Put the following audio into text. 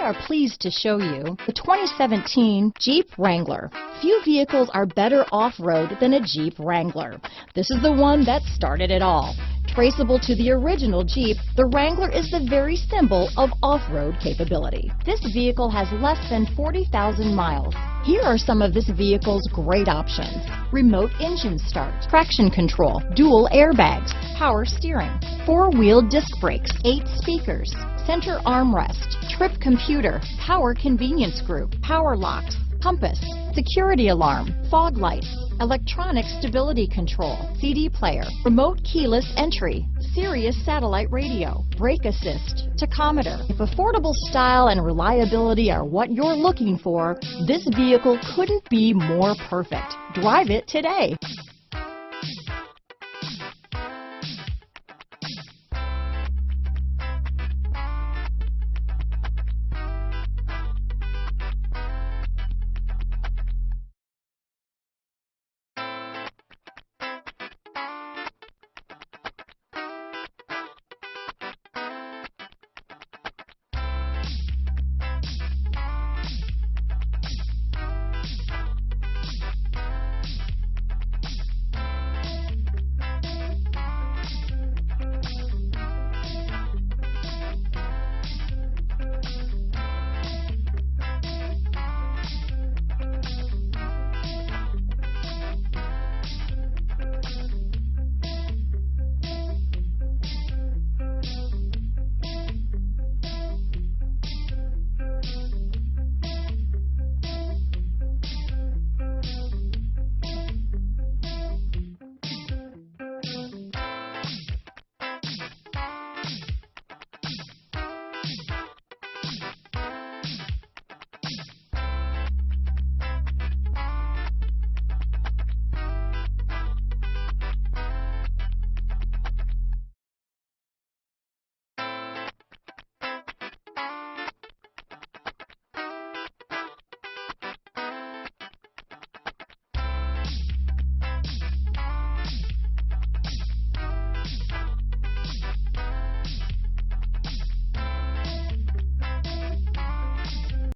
are pleased to show you the 2017 Jeep Wrangler. Few vehicles are better off-road than a Jeep Wrangler. This is the one that started it all. Traceable to the original Jeep, the Wrangler is the very symbol of off-road capability. This vehicle has less than 40,000 miles. Here are some of this vehicle's great options: remote engine start, traction control, dual airbags, power steering, four-wheel disc brakes, 8 speakers, center armrest, trip computer, power convenience group, power locks, compass, security alarm, fog lights, electronic stability control, CD player, remote keyless entry, Sirius satellite radio, brake assist, tachometer. If affordable style and reliability are what you're looking for, this vehicle couldn't be more perfect. Drive it today.